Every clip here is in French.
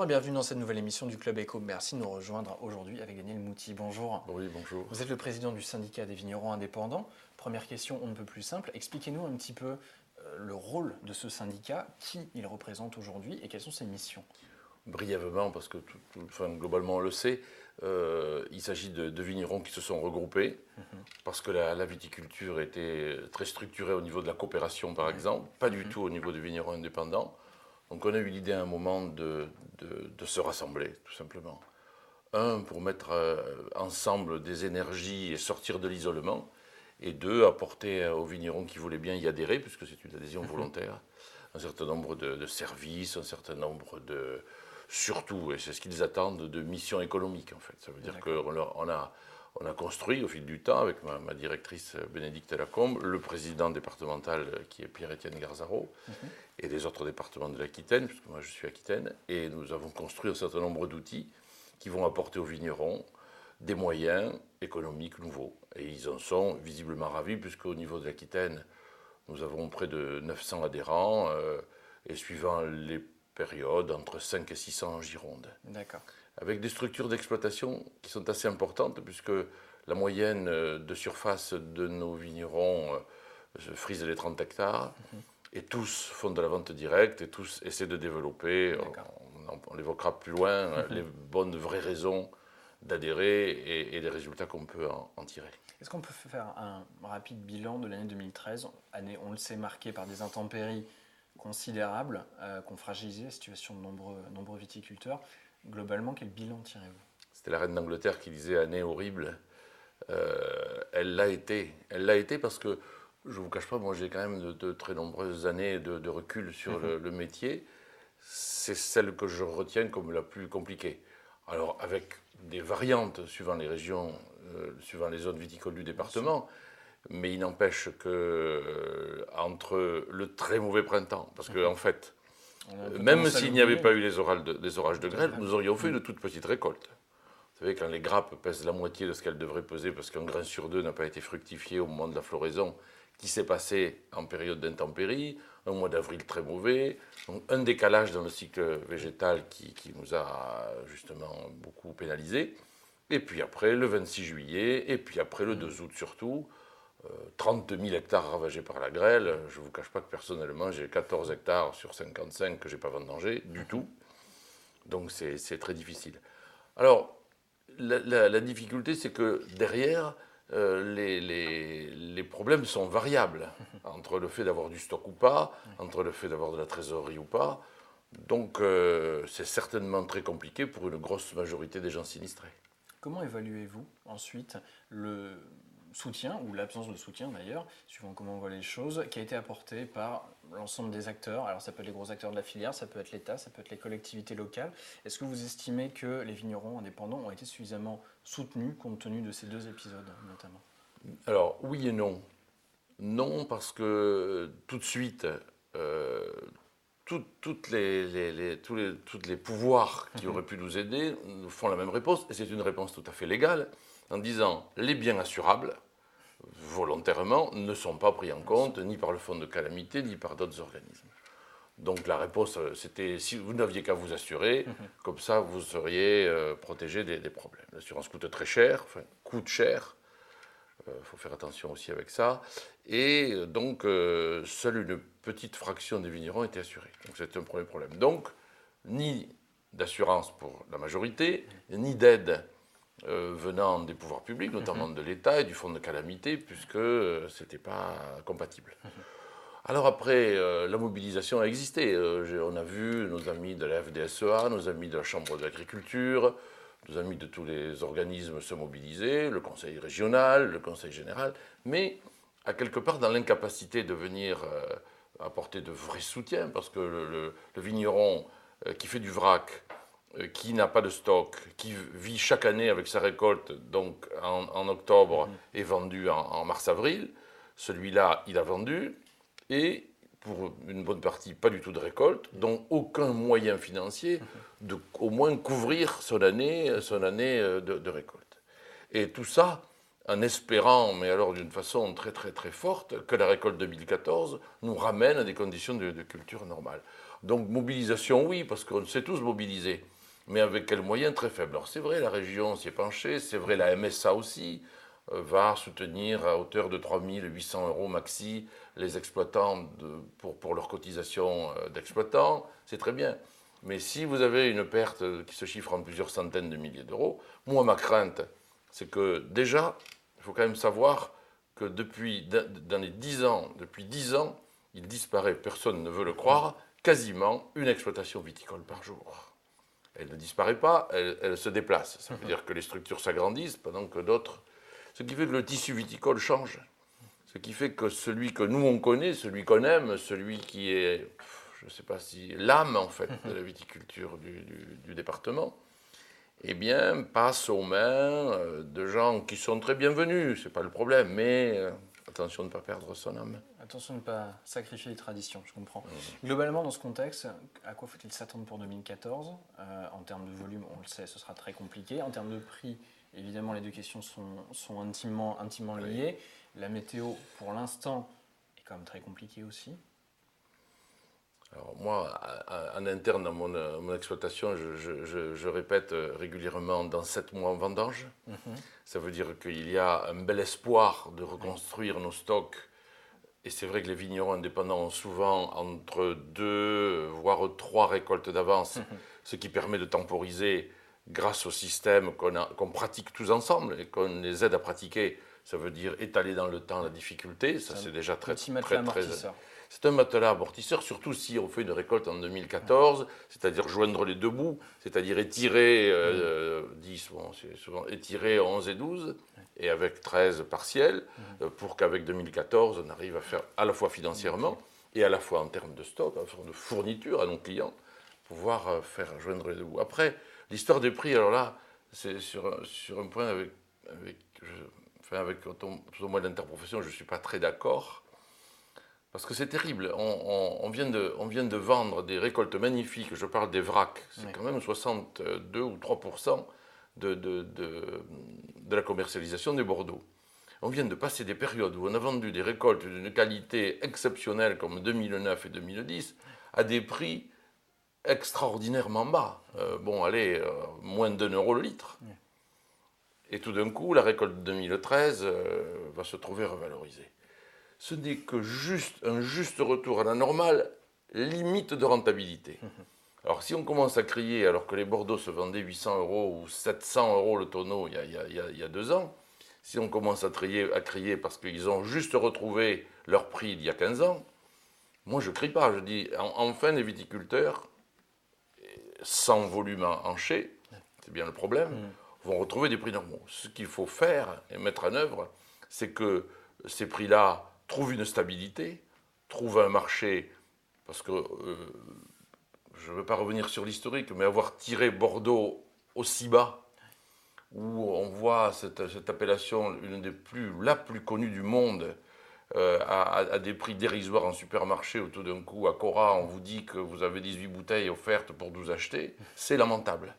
Bonjour et bienvenue dans cette nouvelle émission du Club Éco. Merci de nous rejoindre aujourd'hui avec Daniel Mouty. Bonjour. Oui, bonjour. Vous êtes le président du syndicat des vignerons indépendants. Première question, on ne peut plus simple. Expliquez-nous un petit peu le rôle de ce syndicat, qui il représente aujourd'hui et quelles sont ses missions. Brièvement, parce que globalement on le sait, il s'agit de vignerons qui se sont regroupés, parce que la viticulture était très structurée au niveau de la coopération par exemple, pas du tout au niveau des vignerons indépendants. Donc on a eu l'idée à un moment de se rassembler, tout simplement. Un, pour mettre ensemble des énergies et sortir de l'isolement, et deux, apporter aux vignerons qui voulaient bien y adhérer, puisque c'est une adhésion volontaire, un certain nombre de services, un certain nombre de... Surtout, et c'est ce qu'ils attendent, de missions économiques en fait. Ça veut dire qu'on a construit au fil du temps, avec ma directrice Bénédicte Lacombe, le président départemental qui est Pierre-Étienne Garzaro, et les autres départements de l'Aquitaine, puisque moi je suis Aquitaine, et nous avons construit un certain nombre d'outils qui vont apporter aux vignerons des moyens économiques nouveaux. Et ils en sont visiblement ravis, puisqu'au niveau de l'Aquitaine, nous avons près de 900 adhérents, et suivant les période entre 5 et 600 en Gironde. D'accord. Avec des structures d'exploitation qui sont assez importantes, puisque la moyenne de surface de nos vignerons frise les 30 hectares, et tous font de la vente directe, et tous essaient de développer, on l'évoquera plus loin, les bonnes vraies raisons d'adhérer et les résultats qu'on peut en tirer. Est-ce qu'on peut faire un rapide bilan de l'année 2013, année, on le sait, marquée par des intempéries considérables qui ont fragilisé la situation de nombreux viticulteurs. Globalement, quel bilan tirez-vous ? C'était la reine d'Angleterre qui disait « année horrible ». Elle l'a été. Elle l'a été parce que, je ne vous cache pas, moi j'ai quand même de très nombreuses années de recul sur le métier. C'est celle que je retiens comme la plus compliquée. Alors avec des variantes suivant les régions, suivant les zones viticoles du département, mais il n'empêche que entre le très mauvais printemps, parce qu'en fait, même s'il n'y avait pas eu les orages de grêle, nous aurions fait de toutes petites récoltes. Vous savez, quand les grappes pèsent la moitié de ce qu'elles devraient peser, parce qu'un grain sur deux n'a pas été fructifié au moment de la floraison, qui s'est passé en période d'intempérie, un mois d'avril très mauvais, donc un décalage dans le cycle végétal qui nous a justement beaucoup pénalisés. Et puis après, le 26 juillet, et puis après le 2 août surtout, 30 000 hectares ravagés par la grêle. Je ne vous cache pas que personnellement, j'ai 14 hectares sur 55 que je n'ai pas vendangés du tout. Donc c'est très difficile. Alors, la difficulté, c'est que derrière, les problèmes sont variables entre le fait d'avoir du stock ou pas, entre le fait d'avoir de la trésorerie ou pas. Donc c'est certainement très compliqué pour une grosse majorité des gens sinistrés. Comment évaluez-vous ensuite le soutien, ou l'absence de soutien d'ailleurs, suivant comment on voit les choses, qui a été apporté par l'ensemble des acteurs? Alors ça peut être les gros acteurs de la filière, ça peut être l'État, ça peut être les collectivités locales. Est-ce que vous estimez que les vignerons indépendants ont été suffisamment soutenus compte tenu de ces deux épisodes notamment? Alors oui et non. Non, parce que tout de suite, tous les pouvoirs qui auraient pu nous aider nous font la même réponse, et c'est une réponse tout à fait légale, en disant les biens assurables, volontairement, ne sont pas pris en compte ni par le fonds de calamité, ni par d'autres organismes. Donc la réponse, c'était si vous n'aviez qu'à vous assurer, comme ça vous seriez protégé des problèmes. L'assurance coûte très cher, coûte cher. Il faut faire attention aussi avec ça. Et donc, seule une petite fraction des vignerons était assurée. Donc, c'est un premier problème. Donc, ni d'assurance pour la majorité, ni d'aide venant des pouvoirs publics, notamment de l'État et du fonds de calamité, puisque ce n'était pas compatible. Alors après, la mobilisation a existé. On a vu nos amis de la FDSEA, nos amis de la Chambre d'agriculture, nos amis de tous les organismes se mobiliser, le conseil régional, le conseil général, mais à quelque part dans l'incapacité de venir apporter de vrais soutiens, parce que le vigneron qui fait du vrac, qui n'a pas de stock, qui vit chaque année avec sa récolte, donc en octobre, est vendu en mars-avril, celui-là, il a vendu, et pour une bonne partie, pas du tout de récolte, donc aucun moyen financier de au moins couvrir son année de récolte. Et tout ça en espérant, mais alors d'une façon très très très forte, que la récolte 2014 nous ramène à des conditions de culture normales. Donc mobilisation, oui, parce qu'on s'est tous mobilisés. mais avec quels moyens très faibles. Alors c'est vrai, la région s'y est penchée, c'est vrai, la MSA aussi va soutenir à hauteur de 3 800 euros maxi les exploitants pour leur cotisation d'exploitant, c'est très bien. Mais si vous avez une perte qui se chiffre en plusieurs centaines de milliers d'euros, moi ma crainte, c'est que déjà, il faut quand même savoir que dans les 10 ans, depuis 10 ans, il disparaît, personne ne veut le croire, quasiment une exploitation viticole par jour. Elle ne disparaît pas, elle se déplace. Ça veut dire que les structures s'agrandissent pendant que d'autres... Ce qui fait que le tissu viticole change. Ce qui fait que celui que nous on connaît, celui qu'on aime, celui qui est, je ne sais pas si, l'âme en fait de la viticulture du département, eh bien, passe aux mains de gens qui sont très bienvenus, c'est pas le problème, mais attention de ne pas perdre son âme. Attention de ne pas sacrifier les traditions, je comprends. Globalement, dans ce contexte, à quoi faut-il s'attendre pour 2014 ? En termes de volume, on le sait, ce sera très compliqué. En termes de prix, évidemment, les deux questions sont intimement liées. La météo, pour l'instant, est quand même très compliquée aussi. Alors moi, en interne dans mon exploitation, je répète régulièrement dans 7 mois en vendange. Ça veut dire qu'il y a un bel espoir de reconstruire nos stocks. Et c'est vrai que les vignerons indépendants ont souvent entre 2, voire 3 récoltes d'avance, ce qui permet de temporiser grâce au système qu'on pratique tous ensemble et qu'on les aide à pratiquer. Ça veut dire étaler dans le temps la difficulté. Ça, c'est déjà très... C'est un matelas amortisseur, surtout si on fait une récolte en 2014, c'est-à-dire joindre les deux bouts, c'est-à-dire étirer 10, bon, c'est souvent étirer 11 et 12, et avec 13 partiels, pour qu'avec 2014, on arrive à faire à la fois financièrement, et à la fois en termes de stock, en termes de fourniture à nos clients, pouvoir faire joindre les deux bouts. Après, l'histoire des prix, alors là, c'est sur un point avec au moins l'interprofession, je ne suis pas très d'accord. Parce que c'est terrible, on vient de vendre des récoltes magnifiques, je parle des vracs, c'est quand même 62 ou 3% de la commercialisation des Bordeaux. On vient de passer des périodes où on a vendu des récoltes d'une qualité exceptionnelle comme 2009 et 2010 à des prix extraordinairement bas. Moins d'1 euro le litre. Et tout d'un coup, la récolte de 2013 va se trouver revalorisée. Ce n'est que un juste retour à la normale, limite de rentabilité. Alors si on commence à crier, alors que les Bordeaux se vendaient 800 euros ou 700 euros le tonneau il y a 2 ans, si on commence à crier parce qu'ils ont juste retrouvé leur prix d'il y a 15 ans, moi je ne crie pas, je dis enfin les viticulteurs, sans volume hanché, c'est bien le problème, vont retrouver des prix normaux. Ce qu'il faut faire et mettre en œuvre, c'est que ces prix-là trouve une stabilité, trouve un marché, parce que je ne veux pas revenir sur l'historique, mais avoir tiré Bordeaux aussi bas, où on voit cette appellation, la plus connue du monde, à des prix dérisoires en supermarché, où tout d'un coup, à Cora, on vous dit que vous avez 18 bouteilles offertes pour 12 achetées, c'est lamentable.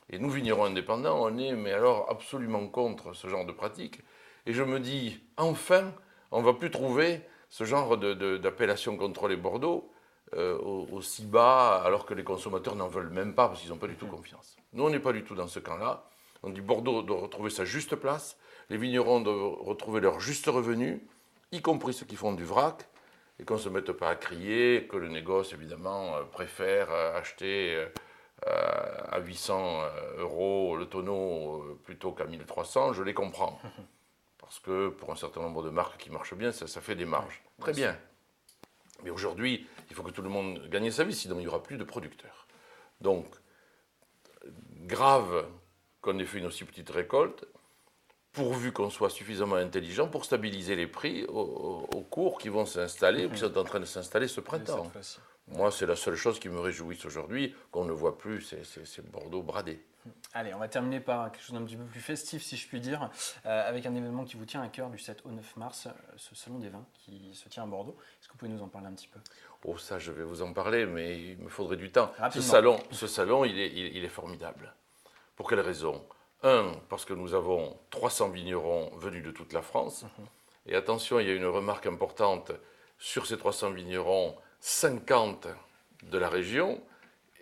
Et nous, vignerons indépendants, on est mais alors absolument contre ce genre de pratique. Et je me dis, enfin, on ne va plus trouver ce genre d'appellation contrôlée Bordeaux aussi bas, alors que les consommateurs n'en veulent même pas, parce qu'ils n'ont pas du tout confiance. Nous, on n'est pas du tout dans ce camp-là. On dit Bordeaux doit retrouver sa juste place, les vignerons doivent retrouver leur juste revenu, y compris ceux qui font du vrac, et qu'on ne se mette pas à crier, que le négoce, évidemment, préfère acheter à 800 euros le tonneau plutôt qu'à 1300, je les comprends. Parce que pour un certain nombre de marques qui marchent bien, ça fait des marges. Très bien. Mais aujourd'hui, il faut que tout le monde gagne sa vie, sinon il n'y aura plus de producteurs. Donc, grave qu'on ait fait une aussi petite récolte, pourvu qu'on soit suffisamment intelligent pour stabiliser les prix aux cours qui vont s'installer ou qui sont en train de s'installer ce printemps. Moi, c'est la seule chose qui me réjouisse aujourd'hui, qu'on ne voit plus, c'est Bordeaux bradé. Allez, on va terminer par quelque chose d'un petit peu plus festif, si je puis dire, avec un événement qui vous tient à cœur du 7 au 9 mars, ce Salon des vins qui se tient à Bordeaux. Est-ce que vous pouvez nous en parler un petit peu ? Oh, ça, je vais vous en parler, mais il me faudrait du temps. Rapidement. Ce salon, il est formidable. Pour quelle raison ? Un, parce que nous avons 300 vignerons venus de toute la France. Et attention, il y a une remarque importante. Sur ces 300 vignerons, 50 de la région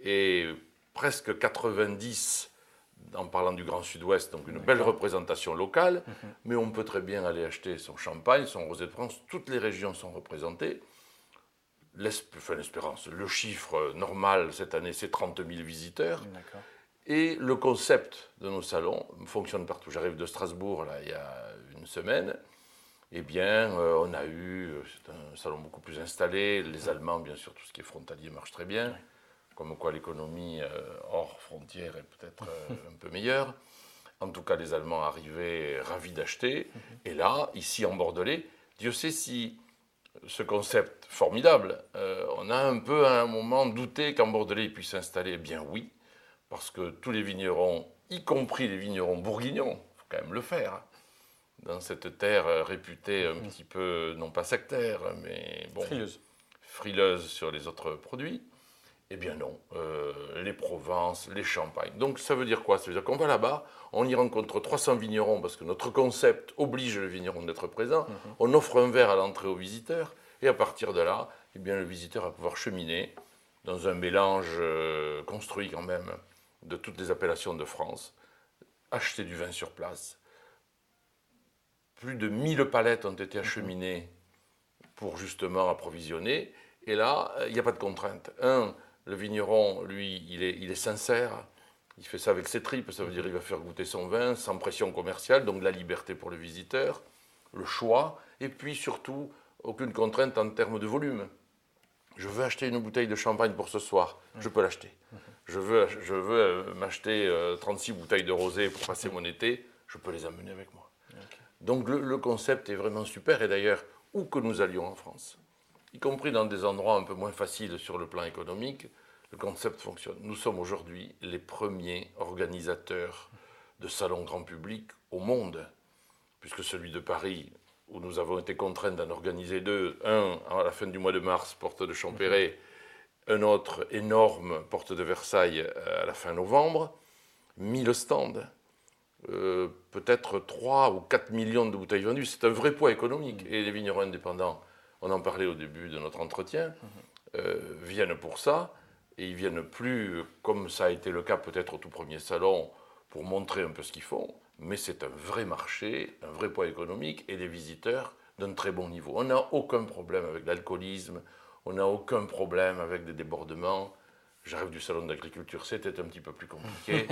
et presque 90 en parlant du Grand Sud-Ouest, donc une belle représentation locale, mais on peut très bien aller acheter son champagne, son rosé de France, toutes les régions sont représentées. L'espérance, le chiffre normal cette année, c'est 30 000 visiteurs. D'accord. Et le concept de nos salons fonctionne partout. J'arrive de Strasbourg, là, il y a une semaine. Eh bien, on a eu, c'est un salon beaucoup plus installé. Les Allemands, bien sûr, tout ce qui est frontalier marche très bien. Comme quoi l'économie hors frontières est peut-être un peu meilleure. En tout cas, les Allemands arrivaient ravis d'acheter. Et là, ici en Bordelais, Dieu sait si ce concept formidable, on a un peu à un moment douté qu'en Bordelais il puisse s'installer. Eh bien oui, parce que tous les vignerons, y compris les vignerons bourguignons, il faut quand même le faire, hein, dans cette terre réputée un petit peu, non pas sectaire, mais bon, frileuse sur les autres produits. Eh bien non, les Provences, les Champagnes. Donc ça veut dire quoi? Ça veut dire qu'on va là-bas, on y rencontre 300 vignerons, parce que notre concept oblige le vigneron d'être présent, on offre un verre à l'entrée aux visiteurs, et à partir de là, eh bien, le visiteur va pouvoir cheminer dans un mélange construit quand même de toutes les appellations de France, acheter du vin sur place. Plus de 1000 palettes ont été acheminées pour justement approvisionner, et là, il n'y a pas de contrainte. Le vigneron, lui, il est sincère, il fait ça avec ses tripes, ça veut dire qu'il va faire goûter son vin sans pression commerciale, donc la liberté pour le visiteur, le choix, et puis surtout, aucune contrainte en termes de volume. Je veux acheter une bouteille de champagne pour ce soir, je peux l'acheter. Je veux m'acheter 36 bouteilles de rosé pour passer mon été, je peux les amener avec moi. Donc le concept est vraiment super, et d'ailleurs, où que nous allions en France, y compris dans des endroits un peu moins faciles sur le plan économique, le concept fonctionne. Nous sommes aujourd'hui les premiers organisateurs de salons grand public au monde, puisque celui de Paris, où nous avons été contraints d'en organiser deux, un à la fin du mois de mars, porte de Champéret, un autre énorme, porte de Versailles, à la fin novembre, 1000 stands, peut-être 3 ou 4 millions de bouteilles vendues, c'est un vrai poids économique. Et les vignerons indépendants, on en parlait au début de notre entretien, viennent pour ça, et ils viennent plus, comme ça a été le cas peut-être au tout premier salon, pour montrer un peu ce qu'ils font, mais c'est un vrai marché, un vrai poids économique, et les visiteurs d'un très bon niveau. On n'a aucun problème avec l'alcoolisme, on n'a aucun problème avec des débordements. J'arrive du salon d'agriculture, c'était un petit peu plus compliqué.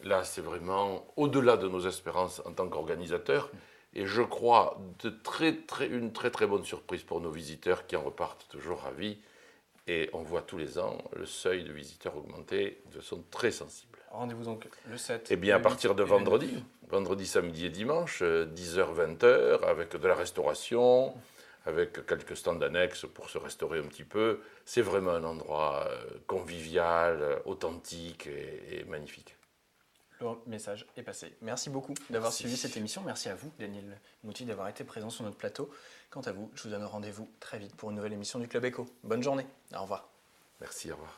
Là, c'est vraiment au-delà de nos espérances en tant qu'organisateurs. Et je crois une très très bonne surprise pour nos visiteurs qui en repartent toujours ravis. Et on voit tous les ans le seuil de visiteurs augmenter de façon très sensible. Rendez-vous donc le 7. Eh bien, à partir de vendredi, samedi et dimanche, 10h, 20h, avec de la restauration, avec quelques stands annexes pour se restaurer un petit peu. C'est vraiment un endroit convivial, authentique et magnifique. Le message est passé. Merci beaucoup d'avoir suivi cette émission. Merci à vous, Daniel Mouty, d'avoir été présent sur notre plateau. Quant à vous, je vous donne rendez-vous très vite pour une nouvelle émission du Club Éco. Bonne journée. Au revoir. Merci, au revoir.